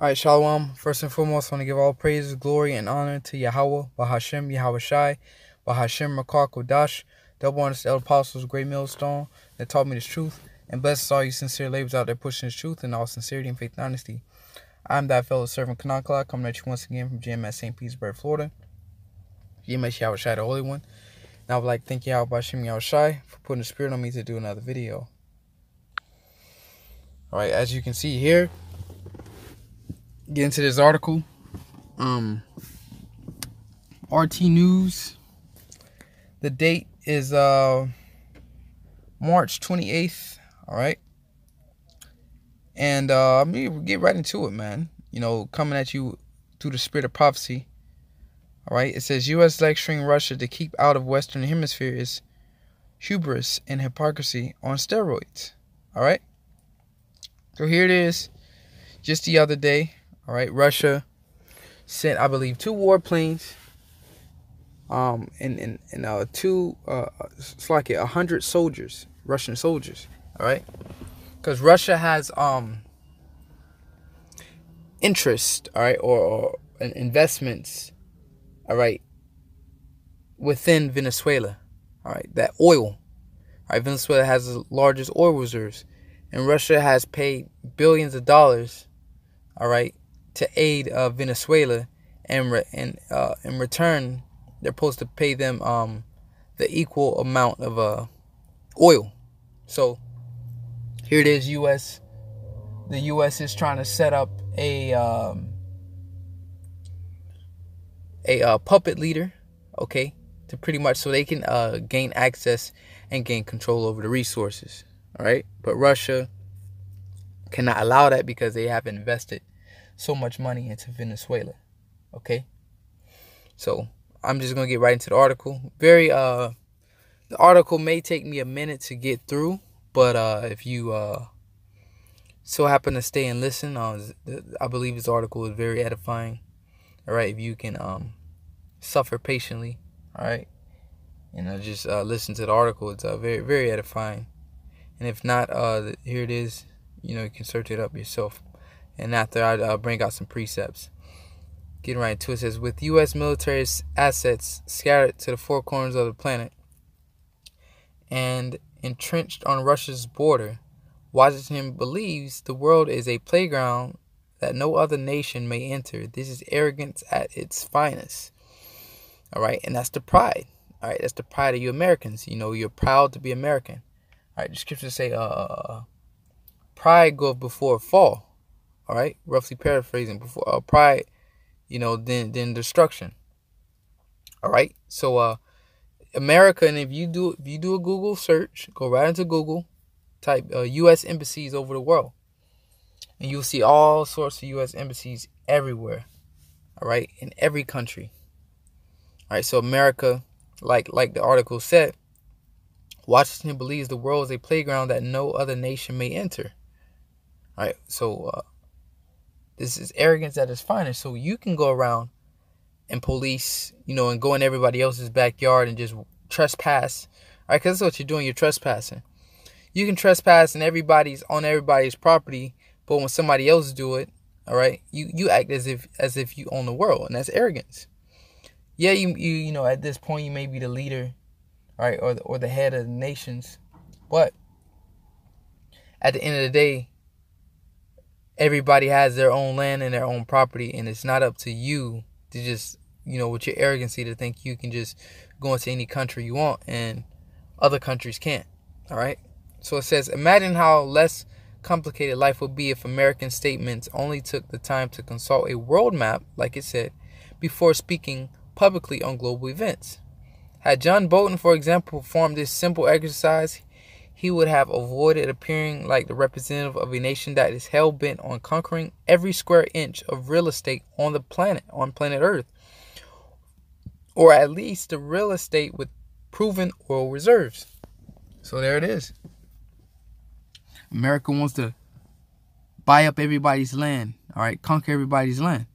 Alright, Shalom. First and foremost, I want to give all praises, glory, and honor to Yahweh, Bahashem, Yahweh Shai, Bahashem, Makar, Kodash, double honors to the apostles, great millstone that taught me this truth, and bless all you sincere labors out there pushing this truth in all sincerity and faith and honesty. I'm that fellow servant Kanakla, coming at you once again from GMS St. Petersburg, Florida. GMS Yahweh Shai, the Holy One. And I would like to thank Yahweh Bahashem, Yahweh Shai for putting the spirit on me to do another video. Alright, as you can see here, get into this article. RT News. The date is March 28th. All right. And I'm gonna get right into it, man. You know, coming at you through the spirit of prophecy. All right. It says U.S. lecturing Russia to keep out of Western hemisphere is hubris and hypocrisy on steroids. All right. So here it is. Just the other day. All right, Russia sent, I believe, 2 warplanes, and it's like 100 soldiers, Russian soldiers. All right, because Russia has interest, all right, or investments, all right, within Venezuela, all right, that oil, all right, Venezuela has the largest oil reserves, and Russia has paid billions of dollars, all right, to aid Venezuela, and in return they're supposed to pay them the equal amount of oil. So here it is. The U.S. is trying to set up a puppet leader, okay, to pretty much so they can gain access and gain control over the resources. All right, but Russia cannot allow that because they have invested so much money into Venezuela. Okay, so I'm just gonna get right into the article. The article may take me a minute to get through, but if you so happen to stay and listen, I believe this article is very edifying. All right, if you can suffer patiently, all right, and just listen to the article, it's very, very edifying. And if not, here it is. You know, you can search it up yourself. And after I bring out some precepts. Getting right into it, says, with U.S. military assets scattered to the 4 corners of the planet and entrenched on Russia's border, Washington believes the world is a playground that no other nation may enter. This is arrogance at its finest. All right, and that's the pride. All right, that's the pride of you Americans. You know, you're proud to be American. All right, the scriptures say, pride goeth before a fall. All right, roughly paraphrasing, before pride, you know, then destruction. All right, so America, and if you do a Google search, go right into Google, type U.S. embassies over the world, and you'll see all sorts of U.S. embassies everywhere. All right, in every country. All right, so America, like the article said, Washington believes the world is a playground that no other nation may enter. All right, so this is arrogance at its finest. So you can go around and police, you know, and go in everybody else's backyard and just trespass. All right, because that's what you're doing. You're trespassing. You can trespass on everybody's property, but when somebody else do it, all right, you act as if you own the world, and that's arrogance. Yeah, you know, at this point you may be the leader, all right, or the head of the nations, but at the end of the day, everybody has their own land and their own property, and it's not up to you to just, you know, with your arrogancy to think you can just go into any country you want and other countries can't. All right. So it says, imagine how less complicated life would be if American statements only took the time to consult a world map, like it said, before speaking publicly on global events. Had John Bolton, for example, performed this simple exercise, he would have avoided appearing like the representative of a nation that is hell-bent on conquering every square inch of real estate on the planet, on planet Earth. Or at least the real estate with proven oil reserves. So there it is. America wants to buy up everybody's land, all right, conquer everybody's land.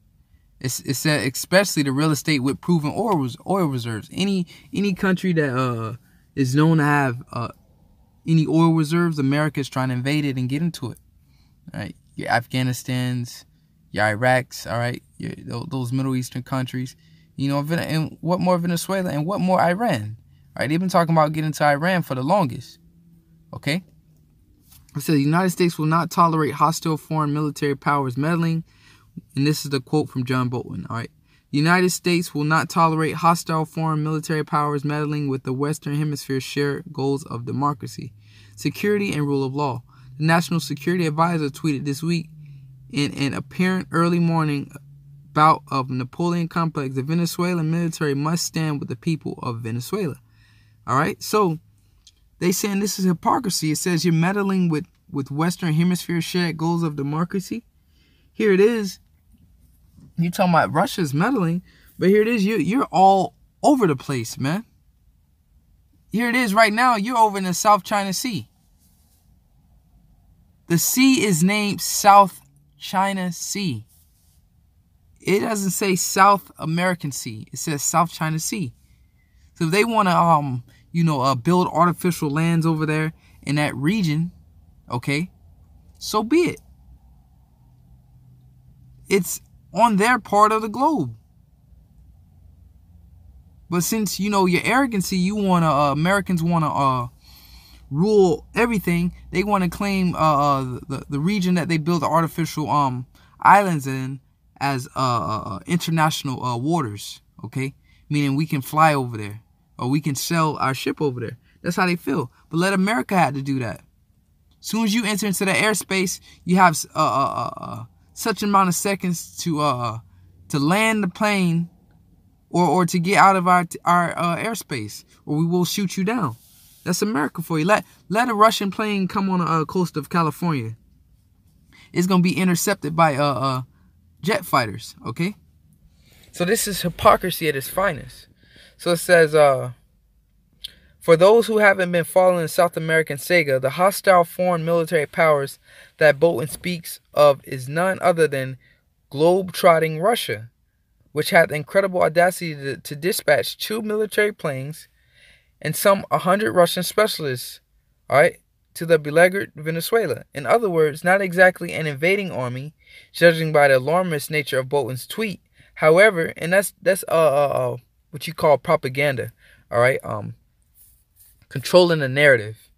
It's especially the real estate with proven oil reserves. Any country that is known to have any oil reserves, America is trying to invade it and get into it. All right, your Afghanistan's, your Iraqs, all right, those Middle Eastern countries. You know, and what more Venezuela and what more Iran? All right, they've been talking about getting to Iran for the longest. Okay? It says the United States will not tolerate hostile foreign military powers meddling. And this is the quote from John Bolton. All right. The United States will not tolerate hostile foreign military powers meddling with the Western Hemisphere's shared goals of democracy, security, and rule of law. The National Security Advisor tweeted this week in an apparent early morning bout of Napoleon complex, the Venezuelan military must stand with the people of Venezuela. All right. So they saying this is hypocrisy. It says you're meddling with Western Hemisphere shared goals of democracy. Here it is. You talking about Russia's meddling, but here it is. You're all over the place, man. Here it is right now. You're over in the South China Sea. The sea is named South China Sea. It doesn't say South American Sea. It says South China Sea. So if they want to, build artificial lands over there in that region, okay, so be it. It's on their part of the globe. But since, your arrogancy, you want to, Americans want to rule everything. They want to claim the region that they build the artificial islands in as international waters, okay? Meaning we can fly over there or we can sell our ship over there. That's how they feel. But let America have to do that. As soon as you enter into the airspace, you have such amount of seconds to land the plane or to get out of our airspace, or we will shoot you down. That's America for you. Let a Russian plane come on the coast of California. It's gonna be intercepted by jet fighters. Okay. So this is hypocrisy at its finest. So it says, for those who haven't been following the South American saga, the hostile foreign military powers that Bolton speaks of is none other than globe-trotting Russia, which had the incredible audacity to dispatch 2 military planes and some 100 Russian specialists, all right, to the beleaguered Venezuela. In other words, not exactly an invading army, judging by the alarmist nature of Bolton's tweet. However, and that's what you call propaganda, all right, controlling the narrative.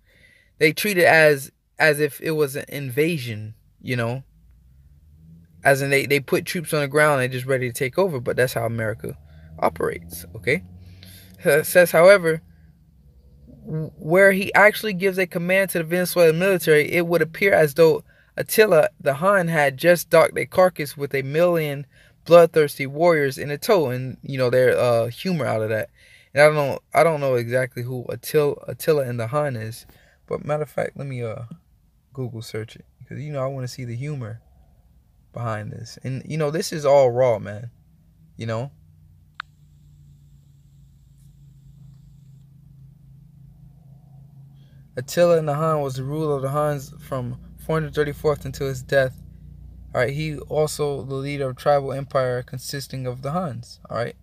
They treat it as if it was an invasion, as in they put troops on the ground and they're just ready to take over. But that's how America operates, okay? It says, however, where he actually gives a command to the Venezuelan military, it would appear as though Attila the Hun had just docked a carcass with 1 million bloodthirsty warriors in a tow, and their humor out of that. And I don't know exactly who Attila and the Hun is, but matter of fact, let me Google search it, because I want to see the humor behind this. And this is all raw, man. Attila and the Hun was the ruler of the Huns from 434th until his death. All right, he also the leader of tribal empire consisting of the Huns. All right.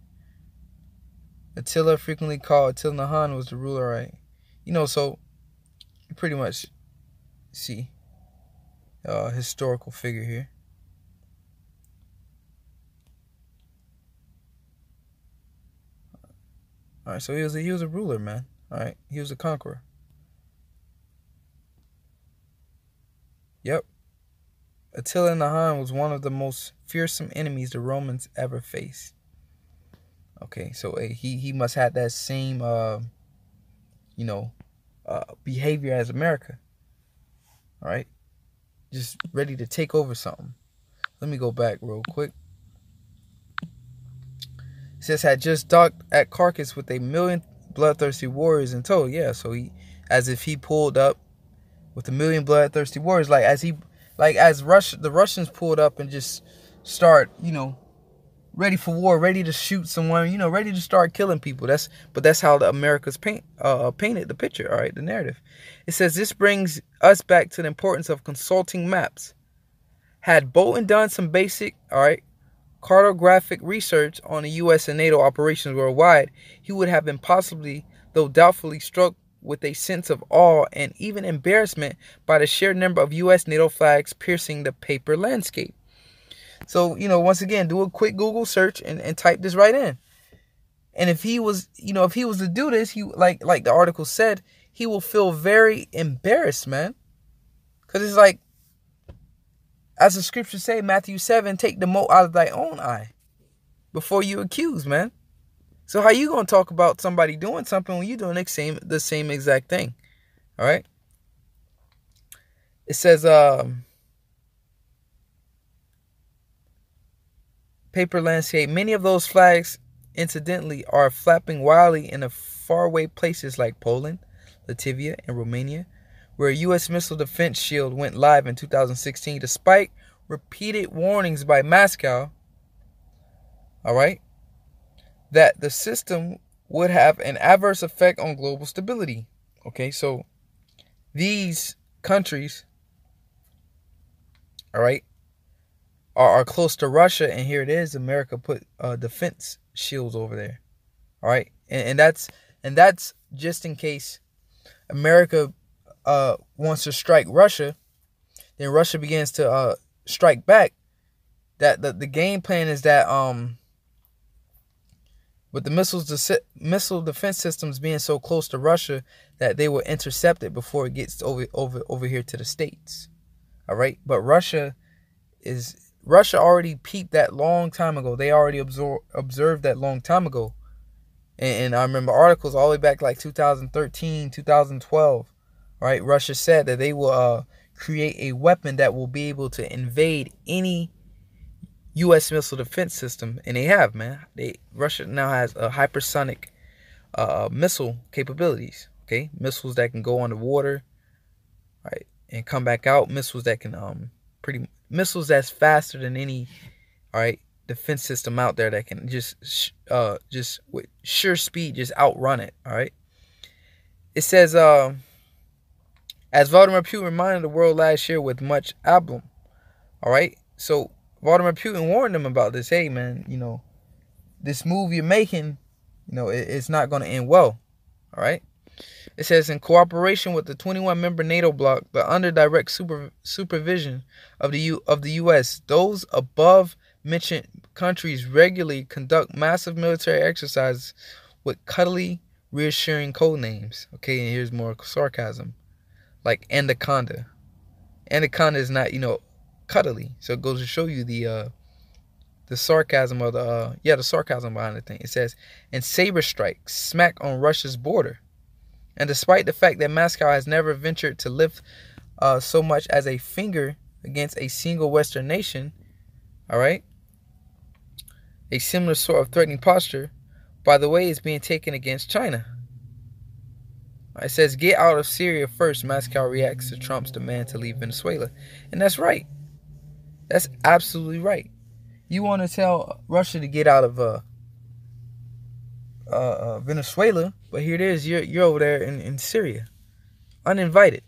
Attila, frequently called Attila the Hun, was the ruler, right? So you pretty much see a historical figure here. All right, so he was a ruler, man. All right, he was a conqueror. Yep. Attila the Hun was one of the most fearsome enemies the Romans ever faced. Okay, so he must have that same behavior as America. All right, just ready to take over something. Let me go back real quick. It says had just docked at Carcass with 1 million bloodthirsty warriors in tow. Yeah, so as if he pulled up with 1 million bloodthirsty warriors, the Russians pulled up and just start, ready for war, ready to shoot someone, ready to start killing people. That's how the America's painted the picture, all right, the narrative. It says this brings us back to the importance of consulting maps. Had Bolton done some basic, all right, cartographic research on the U.S. and NATO operations worldwide, he would have been possibly, though doubtfully, struck with a sense of awe and even embarrassment by the sheer number of U.S. NATO flags piercing the paper landscape. So, once again, do a quick Google search and type this right in. And if he was, if he was to do this, he like the article said, he will feel very embarrassed, man. Because it's like, as the scriptures say, Matthew 7, take the mote out of thy own eye before you accuse, man. So how you going to talk about somebody doing something when you're doing the same exact thing? All right. It says, paper landscape. Many of those flags, incidentally, are flapping wildly in faraway places like Poland, Latvia, and Romania, where a U.S. missile defense shield went live in 2016, despite repeated warnings by Moscow, all right, that the system would have an adverse effect on global stability. Okay, so these countries, all right, are close to Russia, and here it is, America put defense shields over there. All right, and that's just in case America wants to strike Russia, then Russia begins to strike back. That the game plan is that with the missile defense systems being so close to Russia, that they will intercept it before it gets over here to the States. All right, but Russia already peeped that long time ago. They already observed that long time ago. And I remember articles all the way back like 2013, 2012. Right? Russia said that they will create a weapon that will be able to invade any U.S. missile defense system. And they have, man. Russia now has a hypersonic missile capabilities. Okay? Missiles that can go underwater, right, and come back out. Missiles that can missiles that's faster than any, all right, defense system out there that can just with sure speed just outrun it. All right. It says, as Vladimir Putin reminded the world last year with much aplomb. All right. So Vladimir Putin warned them about this. Hey, man, this move you're making, it's not going to end well. All right. It says, in cooperation with the 21-member NATO bloc, but under direct supervision of the U.S., those above-mentioned countries regularly conduct massive military exercises with cuddly, reassuring code names. Okay, and here's more sarcasm, like Anaconda. Anaconda is not, cuddly. So it goes to show you the sarcasm of the sarcasm behind the thing. It says, and saber strike smack on Russia's border. And despite the fact that Moscow has never ventured to lift so much as a finger against a single Western nation, all right, a similar sort of threatening posture, by the way, is being taken against China. It says, get out of Syria first. Moscow reacts to Trump's demand to leave Venezuela. And that's right. That's absolutely right. You want to tell Russia to get out of Venezuela, but here it is, you're over there in Syria, uninvited.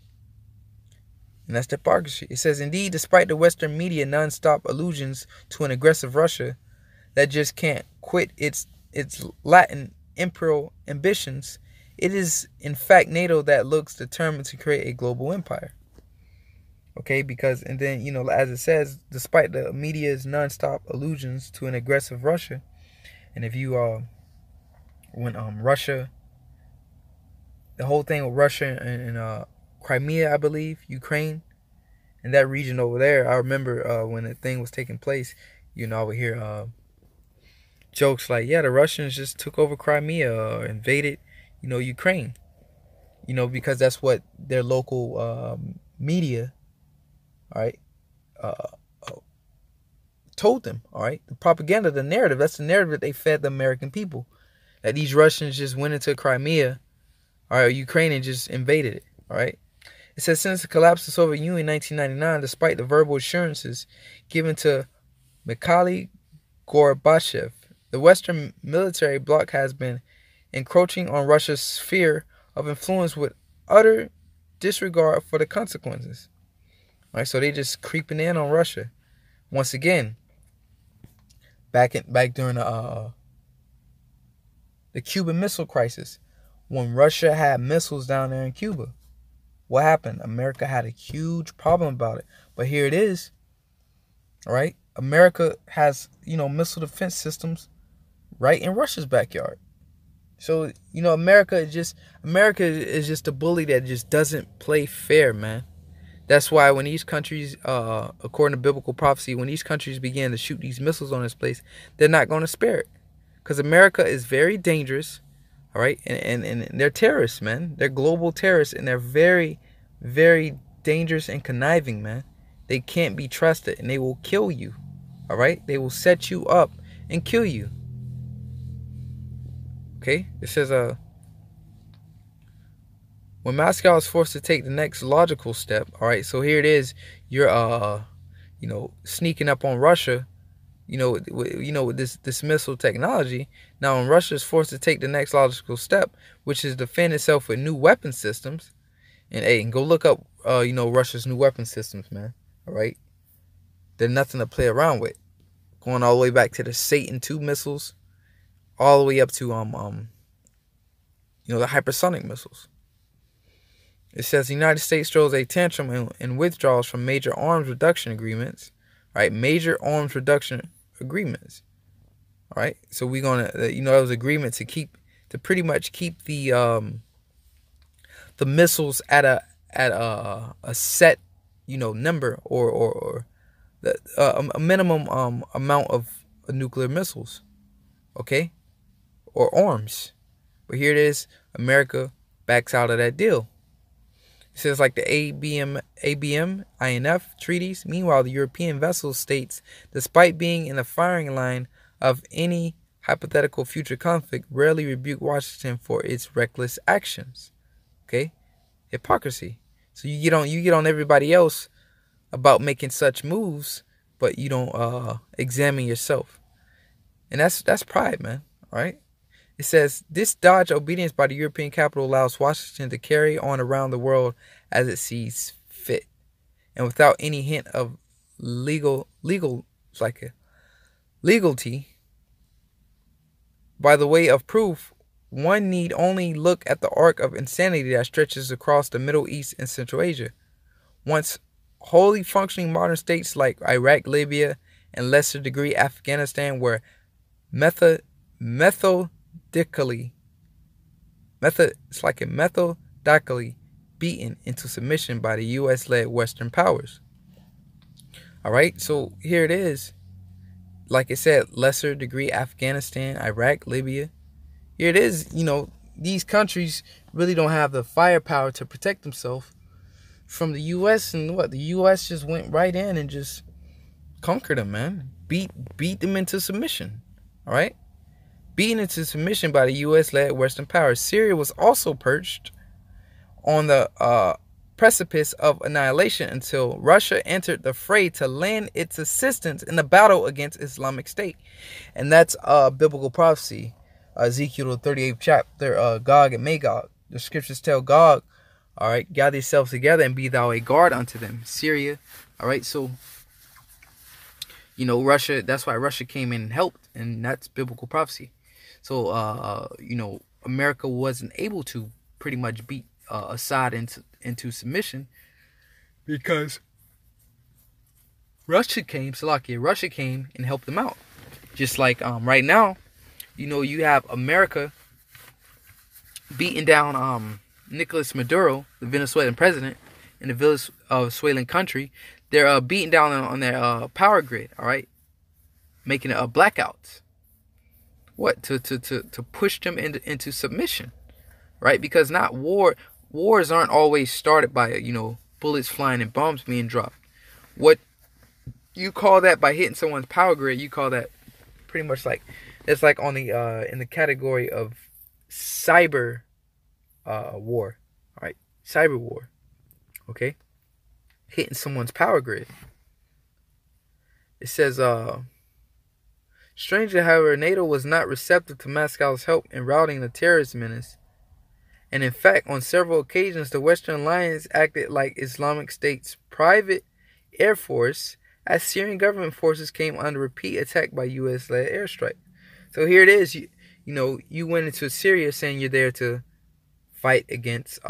And that's the hypocrisy. It says, indeed, despite the Western media non-stop allusions to an aggressive Russia that just can't quit its Latin imperial ambitions, it is in fact NATO that looks determined to create a global empire. Okay, because, and then, as it says, despite the media's non-stop allusions to an aggressive Russia, and if you when Russia, the whole thing with Russia and Crimea, I believe, Ukraine, and that region over there, I remember when the thing was taking place, I would hear jokes like, yeah, the Russians just took over Crimea or invaded, Ukraine, because that's what their local media, all right, told them, all right, the propaganda, the narrative, that's the narrative that they fed the American people. That these Russians just went into Crimea, or Ukraine, and just invaded it. All right. It says, since the collapse of the Soviet Union in 1999, despite the verbal assurances given to Mikhail Gorbachev, the Western military bloc has been encroaching on Russia's sphere of influence with utter disregard for the consequences. All right. So they just creeping in on Russia. Once again, back during the Cuban Missile Crisis, when Russia had missiles down there in Cuba, what happened? America had a huge problem about it. But here it is, all right? America has, missile defense systems right in Russia's backyard. So, America is just a bully that just doesn't play fair, man. That's why when these countries, according to biblical prophecy, when these countries begin to shoot these missiles on this place, they're not going to spare it. Because America is very dangerous, all right? And they're terrorists, man. They're global terrorists, and they're very, very dangerous and conniving, man. They can't be trusted, and they will kill you, all right? They will set you up and kill you. Okay? It says, when Moscow is forced to take the next logical step, all right, so here it is, you're, sneaking up on Russia, with this missile technology. Now, when Russia is forced to take the next logical step, which is defend itself with new weapon systems, and go look up, Russia's new weapon systems, man, all right? They're nothing to play around with. Going all the way back to the Satan II missiles, all the way up to, the hypersonic missiles. It says the United States throws a tantrum and withdraws from major arms reduction agreements, right? Major arms reduction agreements, all right? So we're gonna, those agreements to pretty much keep the missiles at a set, number or a minimum amount of nuclear missiles, okay, or arms. But here it is, America backs out of that deal. It says like the ABM, INF treaties. Meanwhile, the European vessel states, despite being in the firing line of any hypothetical future conflict, rarely rebuke Washington for its reckless actions. Okay, hypocrisy. So you get on everybody else about making such moves, but you don't examine yourself, and that's pride, man. All right. It says, this dodge obedience by the European capital allows Washington to carry on around the world as it sees fit, and without any hint of legality. By the way of proof, one need only look at the arc of insanity that stretches across the Middle East and Central Asia. Once wholly functioning modern states like Iraq, Libya, and lesser degree Afghanistan were methodically beaten into submission by the U.S.-led Western powers. All right, so here it is. Like I said, lesser degree Afghanistan, Iraq, Libya. Here it is. These countries really don't have the firepower to protect themselves from the U.S. And the U.S. just went right in and just conquered them, man. Beat them into submission. All right. Beaten into submission by the U.S.-led Western powers. Syria was also perched on the precipice of annihilation until Russia entered the fray to lend its assistance in the battle against Islamic State. And that's biblical prophecy. Ezekiel 38th chapter, Gog and Magog. The scriptures tell Gog, all right, gather yourselves together and be thou a guard unto them. Syria, all right, so Russia, that's why Russia came in and helped, and that's biblical prophecy. So, America wasn't able to pretty much beat Assad into submission because Russia came and helped them out. Just like right now, you have America beating down Nicolas Maduro, the Venezuelan president, in the Venezuelan country. They're beating down on their power grid, all right, making blackouts. What? To push them into submission, right? Because wars aren't always started by bullets flying and bombs being dropped. What you call that by hitting someone's power grid, you call that pretty much like it's like on the in the category of cyber war, all right? Cyber war, okay? Hitting someone's power grid. It says strangely, however, NATO was not receptive to Moscow's help in routing the terrorist menace. And in fact, on several occasions, the Western alliance acted like Islamic State's private air force as Syrian government forces came under repeat attack by U.S.-led airstrike. So here it is. You went into Syria saying you're there to fight against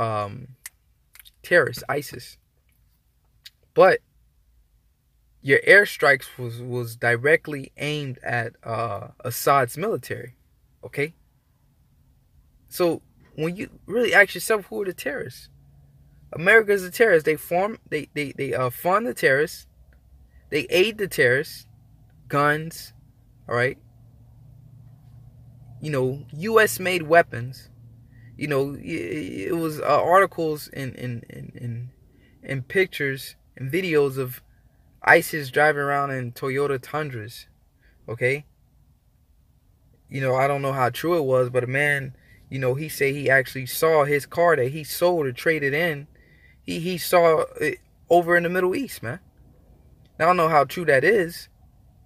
terrorists, ISIS. But your airstrikes was directly aimed at Assad's military. Okay, so when you really ask yourself, who are the terrorists? America is the terrorists. They fund the terrorists. They aid the terrorists. Guns, all right. U.S. made weapons. It was articles and pictures and videos of ISIS driving around in Toyota Tundras. Okay. I don't know how true it was, but a man, he said he actually saw his car that he sold or traded in. He saw it over in the Middle East, man. Now, I don't know how true that is.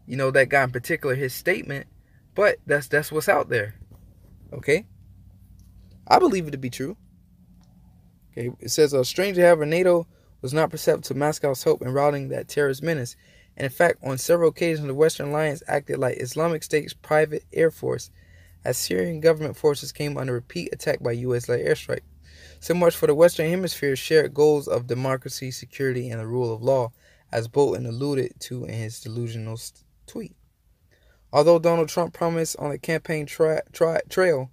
That guy in particular, his statement, but that's what's out there. Okay. I believe it to be true. Okay. It says, strange, however, NATO was not perceptive to Moscow's help in routing that terrorist menace. And in fact, on several occasions, the Western Alliance acted like Islamic State's private air force as Syrian government forces came under repeat attack by U.S.-led airstrike. So much for the Western Hemisphere's shared goals of democracy, security, and the rule of law, as Bolton alluded to in his delusional tweet. Although Donald Trump promised on the campaign trail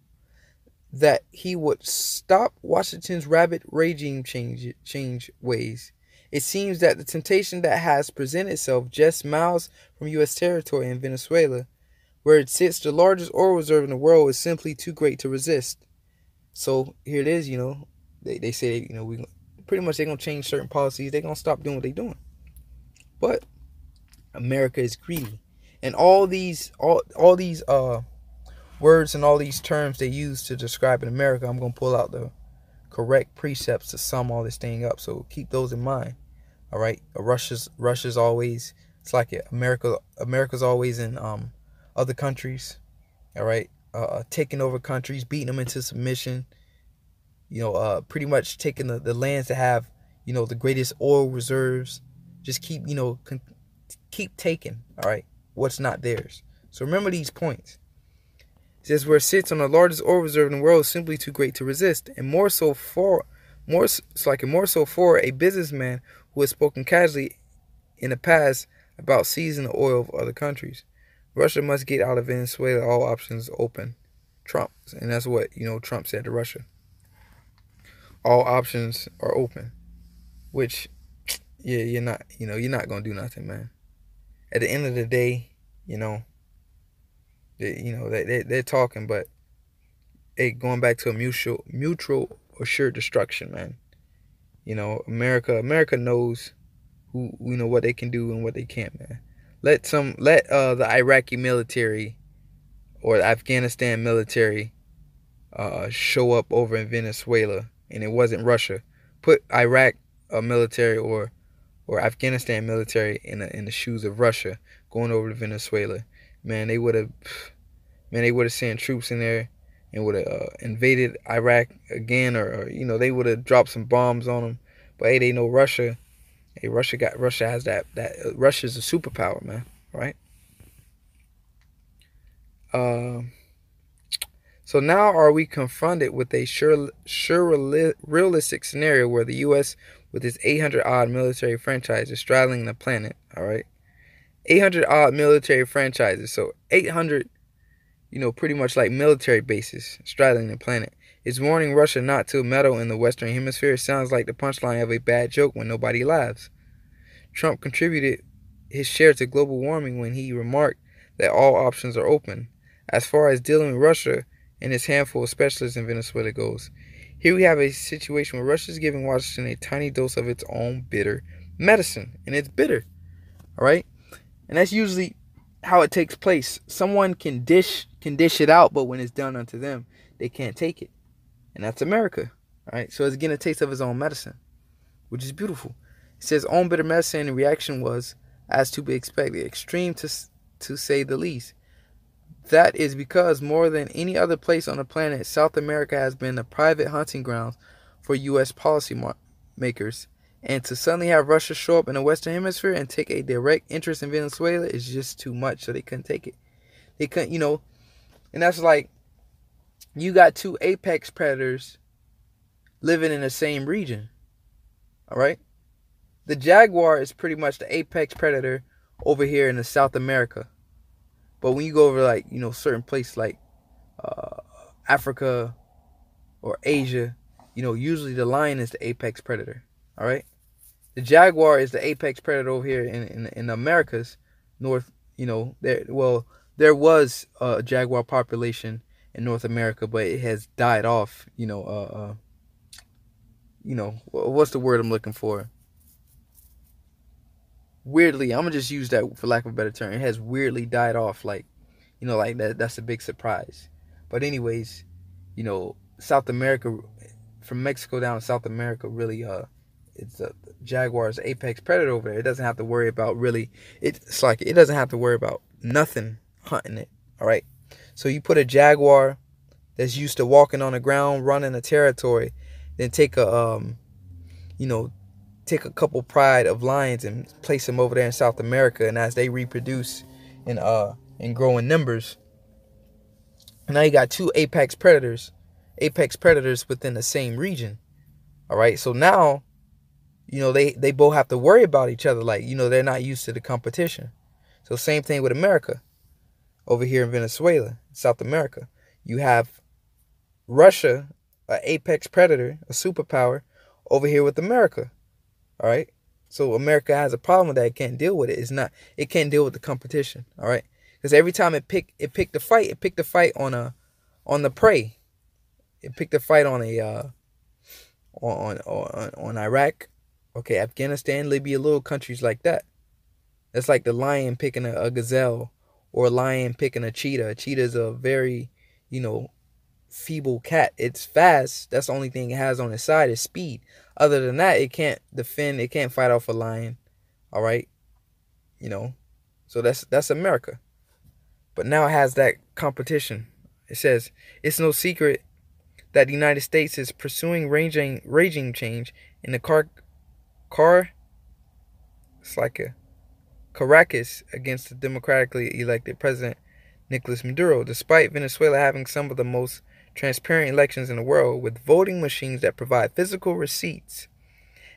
that he would stop Washington's rapid regime change ways, it seems that the temptation that has presented itself just miles from U.S. territory in Venezuela, where it sits the largest oil reserve in the world, is simply too great to resist. So here it is, they say, we pretty much they're going to change certain policies. They're going to stop doing what they're doing. But America is greedy. And all these words and all these terms they use to describe in America, I'm going to pull out the correct precepts to sum all this thing up. So keep those in mind. All right. Russia's always, it's like America's always in other countries. All right. Taking over countries, beating them into submission. Pretty much taking the lands that have, the greatest oil reserves. Just keep, keep taking. All right. What's not theirs. So remember these points. It says, where it sits on the largest oil reserve in the world is simply too great to resist, and more so for a businessman who has spoken casually in the past about seizing the oil of other countries. Russia must get out of Venezuela. All options open. Trump, and that's what Trump said to Russia. All options are open, which, yeah, you're not gonna do nothing, man. At the end of the day, they're talking, but going back to a mutual assured destruction, man. America knows what they can do and what they can't, man. Let the Iraqi military or the Afghanistan military show up over in Venezuela, and it wasn't Russia. Put Iraq military or Afghanistan military in the shoes of Russia going over to Venezuela. Man, they would have sent troops in there and would have invaded Iraq again, or they would have dropped some bombs on them. But hey, they know Russia. Hey, Russia has that Russia's a superpower, man. Right? So now are we confronted with a realistic scenario where the U.S. with its 800-odd military franchises straddling the planet, all right? 800-odd military franchises, so 800, pretty much like military bases straddling the planet, is warning Russia not to meddle in the Western Hemisphere. Sounds like the punchline of a bad joke when nobody laughs. Trump contributed his share to global warming when he remarked that all options are open. As far as dealing with Russia and its handful of specialists in Venezuela goes, here we have a situation where Russia is giving Washington a tiny dose of its own bitter medicine, and it's bitter, all right? And that's usually how it takes place. Someone can dish it out, but when it's done unto them, they can't take it, and that's America, all right? So it's getting a taste of its own medicine, which is beautiful. It says own bitter medicine, and the reaction was, as to be expected, extreme to say the least. That is because more than any other place on the planet, South America has been a private hunting ground for U.S. policy makers. And to suddenly have Russia show up in the Western Hemisphere and take a direct interest in Venezuela is just too much, so they couldn't take it. They couldn't, and that's like, you got two apex predators living in the same region, all right? The jaguar is pretty much the apex predator over here in the South America. But when you go over like, certain places like Africa or Asia, usually the lion is the apex predator. All right. The jaguar is the apex predator over here in the Americas, North. There was a jaguar population in North America, but it has died off. What's the word I'm looking for? Weirdly, I'm gonna just use that for lack of a better term. It has weirdly died off, like that. That's a big surprise. But anyways, South America, from Mexico down to South America, really, it's a jaguar's apex predator over there. It doesn't have to worry about it's like it doesn't have to worry about nothing hunting it. All right. So you put a jaguar that's used to walking on the ground, running a territory, then take a couple pride of lions and place them over there in South America, and as they reproduce and grow in numbers, now you got two apex predators within the same region. All right. So now, they both have to worry about each other. Like, they're not used to the competition. So same thing with America. Over here in Venezuela, South America, you have Russia, an apex predator, a superpower, over here with America. All right. So America has a problem with that. It can't deal with it. It can't deal with the competition. All right. Because every time it picked the fight on the prey. It picked a fight on on Iraq, okay, Afghanistan, Libya, little countries like that. That's like the lion picking a gazelle, or a lion picking a cheetah. A cheetah is a very, feeble cat. It's fast. That's the only thing it has on its side is speed. Other than that, it can't defend. It can't fight off a lion. All right, So that's America. But now it has that competition. It says it's no secret that the United States is pursuing regime change in the Caracas against the democratically elected president Nicolas Maduro, despite Venezuela having some of the most transparent elections in the world, with voting machines that provide physical receipts,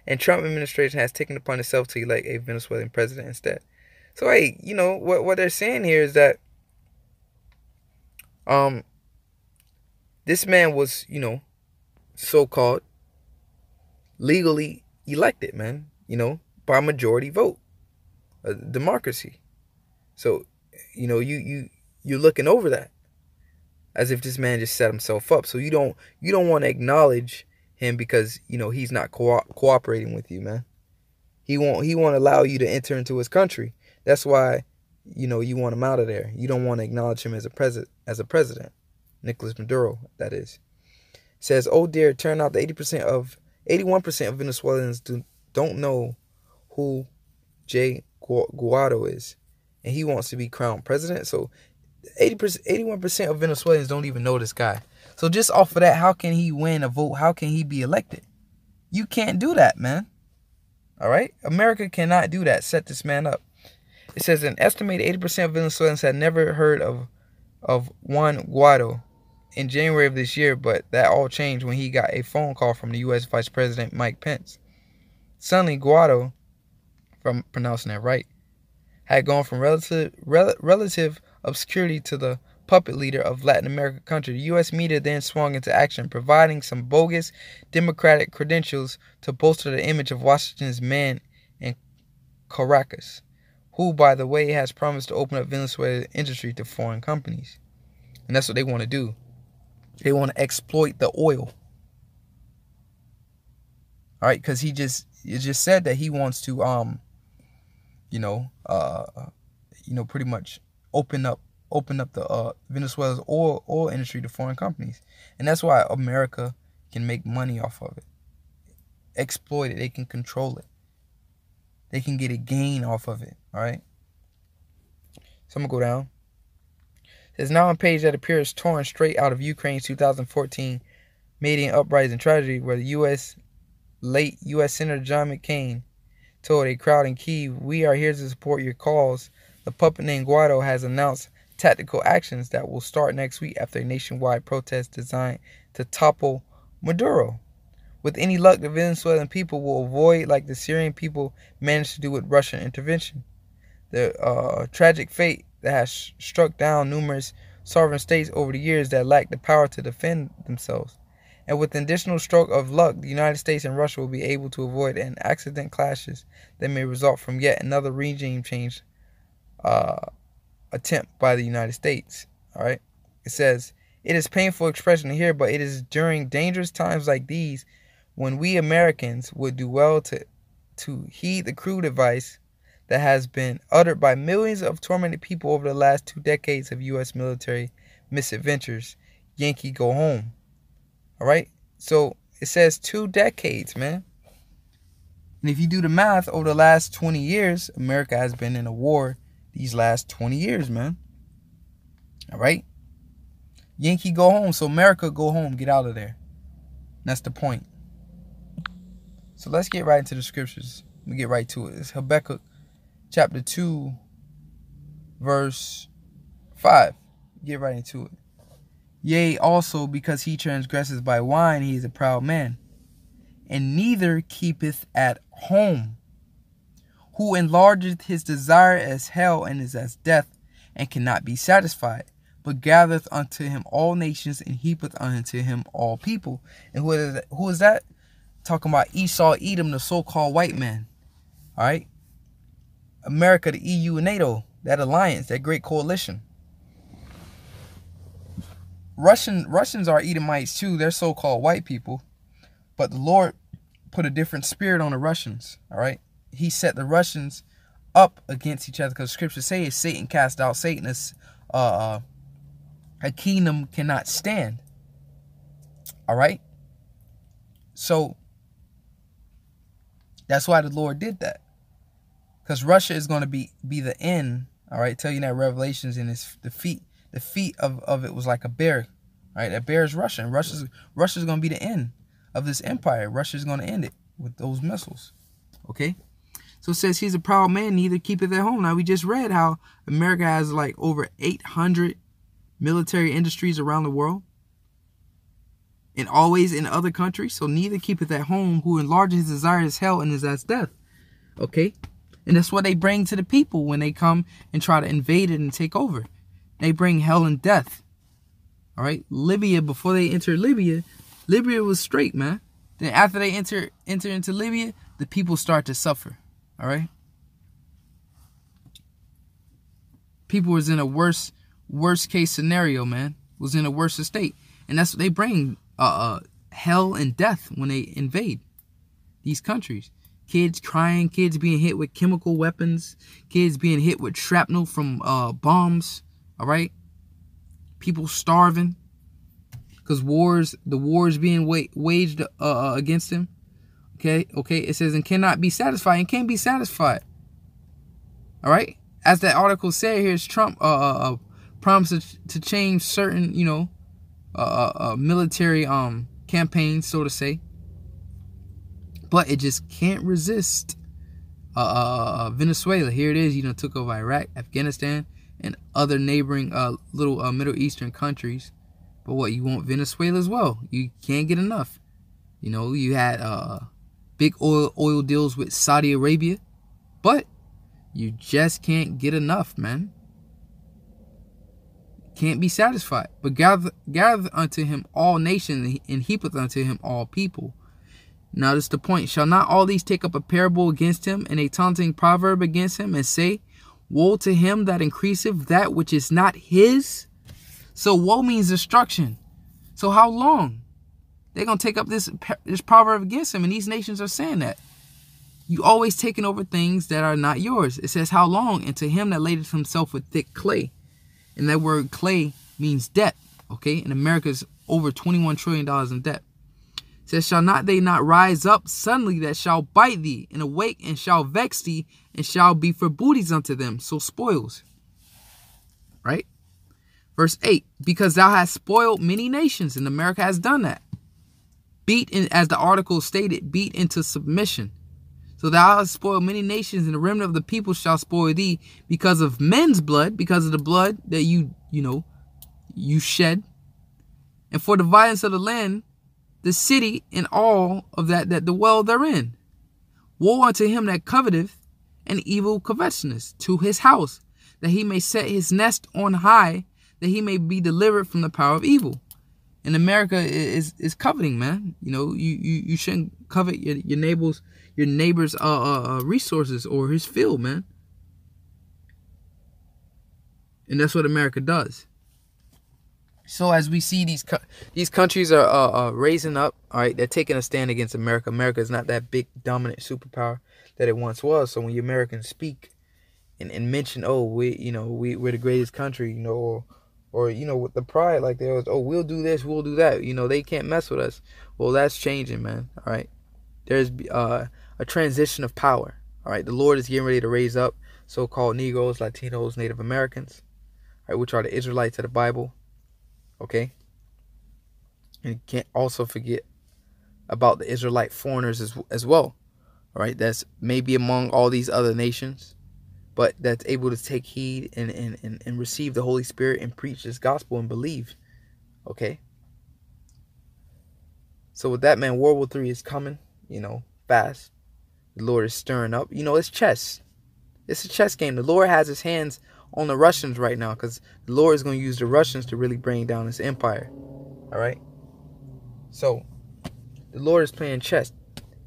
and Trump administration has taken upon itself to elect a Venezuelan president instead. So hey, what they're saying here is that this man was, so-called legally elected, man, by majority vote, a democracy. So, you're looking over that as if this man just set himself up. So you don't want to acknowledge him because, he's not cooperating with you, man. He won't allow you to enter into his country. That's why, you want him out of there. You don't want to acknowledge him as a president. Nicolas Maduro, that is. Says, oh dear, it turned out that 81% of Venezuelans don't know who Jay Guaido is, and he wants to be crowned president. So 81% of Venezuelans don't even know this guy. So just off of that, how can he win a vote? How can he be elected? You can't do that, man. All right? America cannot do that. Set this man up. It says an estimated 80% of Venezuelans had never heard of Juan Guaido in January of this year, but that all changed when he got a phone call from the U.S. Vice President Mike Pence. Suddenly, Guaido, if I'm pronouncing that right, had gone from relative obscurity to the puppet leader of Latin American country. The U.S. media then swung into action, providing some bogus democratic credentials to bolster the image of Washington's man in Caracas, who, by the way, has promised to open up Venezuela's industry to foreign companies. And that's what they want to do. They want to exploit the oil. All right, because he just said that he wants to pretty much open up the Venezuela's oil industry to foreign companies. And that's why America can make money off of it. Exploit it. They can control it. They can get a gain off of it. All right. So I'm going to go down. It says, now on a page that appears torn straight out of Ukraine's 2014 Maidan uprising tragedy, where the late U.S. Senator John McCain told a crowd in Kyiv, "We are here to support your cause." The puppet named Guaido has announced tactical actions that will start next week after a nationwide protest designed to topple Maduro. With any luck, the Venezuelan people will avoid like the Syrian people managed to do with Russian intervention. the tragic fate that has struck down numerous sovereign states over the years that lack the power to defend themselves. And with an additional stroke of luck, the United States and Russia will be able to avoid an accident clashes that may result from yet another regime change attempt by the United States. All right. It says, it is painful expression to hear, but it is during dangerous times like these when we Americans would do well to heed the crude advice that has been uttered by millions of tormented people over the last 2 decades of U.S. military misadventures. Yankee, go home. All right. So it says 2 decades, man. And if you do the math, over the last 20 years, America has been in a war these last 20 years, man. All right. Yankee, go home. So America, go home. Get out of there. That's the point. So let's get right into the scriptures. We get right to it. It's Habakkuk chapter 2, verse 5. Get right into it. Yea, also because he transgresses by wine, he is a proud man, and neither keepeth at home. Who enlargeth his desire as hell and is as death, and cannot be satisfied, but gathereth unto him all nations, and heapeth unto him all people. And who is that? Talking about Esau, Edom, the so-called white man. All right. America, the EU, and NATO, that alliance, that great coalition. Russians are Edomites too. They're so-called white people. But the Lord put a different spirit on the Russians. All right. He set the Russians up against each other, because scriptures say if Satan cast out Satan, a kingdom cannot stand. All right. So that's why the Lord did that. Because Russia is going to be the end. All right. Tell you that Revelations, in its the feet of it was like a bear. Right. That bear is Russia. And Russia's going to be the end of this empire. Russia's going to end it with those missiles. Okay. So it says he's a proud man, neither keepeth at home. Now we just read how America has like over 800 military industries around the world, and always in other countries. So neither keepeth at home. Who enlarges his desire is hell, and is as death. Okay. And that's what they bring to the people when they come and try to invade it and take over. They bring hell and death. All right. Libya, before they entered Libya was straight, man. Then after they enter into Libya, the people start to suffer. All right. People was in a worst case scenario, man. Was in a worse state. And that's what they bring, hell and death when they invade these countries. Kids crying, kids being hit with chemical weapons, kids being hit with shrapnel from bombs. All right. People starving because the wars being waged against them. Okay. It says, and cannot be satisfied, and can't be satisfied. All right. As that article said, here's Trump promised to change certain, military campaigns, so to say. But it just can't resist Venezuela. Here it is, took over Iraq, Afghanistan, and other neighboring little Middle Eastern countries. But what, you want Venezuela as well? You can't get enough. You had big oil deals with Saudi Arabia, but you just can't get enough, man. Can't be satisfied. But gather unto him all nations, and heapeth unto him all people. Now this is the point. Shall not all these take up a parable against him, and a taunting proverb against him, and say, woe to him that increaseth that which is not his? So woe means destruction. So how long? They're going to take up this proverb against him, and these nations are saying that. You always taking over things that are not yours. It says, how long? And to him that ladeth himself with thick clay. And that word clay means debt. Okay? And America's over $21 trillion in debt. It says, shall not they not rise up suddenly that shall bite thee, and awake and shall vex thee, and shall be for booties unto them, so spoils. Right? Verse 8, because thou hast spoiled many nations, and America has done that. Beat, as the article stated, beat into submission. So thou hast spoiled many nations, and the remnant of the people shall spoil thee, because of men's blood, because of the blood that you shed. And for the violence of the land, the city and all of that dwell therein. Woe unto him that coveteth, and evil covetousness to his house, that he may set his nest on high, that he may be delivered from the power of evil. And America is coveting, man. You know, you shouldn't covet your neighbor's resources or his field, man. And that's what America does. So as we see these countries are raising up, all right, they're taking a stand against America. America is not that big dominant superpower that it once was. So when you Americans speak and mention, oh, we're the greatest country, you know, or you know, with the pride, like they always, oh, we'll do this, we'll do that, you know, they can't mess with us. Well, that's changing, man. All right, there's a transition of power. All right, the Lord is getting ready to raise up so-called Negroes, Latinos, Native Americans, all right, which are the Israelites of the Bible. Okay, and you can't also forget about the Israelite foreigners as well. All right, that's maybe among all these other nations, but that's able to take heed and receive the Holy Spirit and preach this gospel and believe. Okay, so with that, man, World War III is coming, you know, fast. The Lord is stirring up. You know, it's chess. It's a chess game. The Lord has his hands on the Russians right now, because the Lord is going to use the Russians to really bring down his empire. All right, so the Lord is playing chess,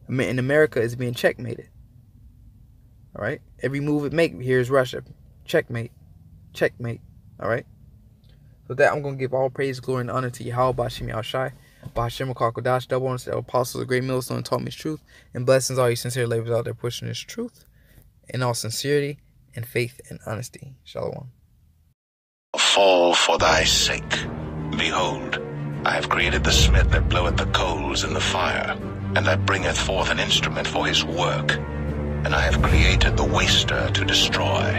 and America is being checkmated. All right, every move it make, here's Russia, checkmate, checkmate. All right, so that I'm going to give all praise, glory, and honor to Yahweh Bashim Yahshai, Bashim Kodash, double honor to the apostles of great millstone taught me his truth, and blessings all you sincere laborers out there pushing this truth in all sincerity and faith and honesty. Shalom. Fall for thy sake. Behold, I have created the smith that bloweth the coals in the fire, and that bringeth forth an instrument for his work. And I have created the waster to destroy.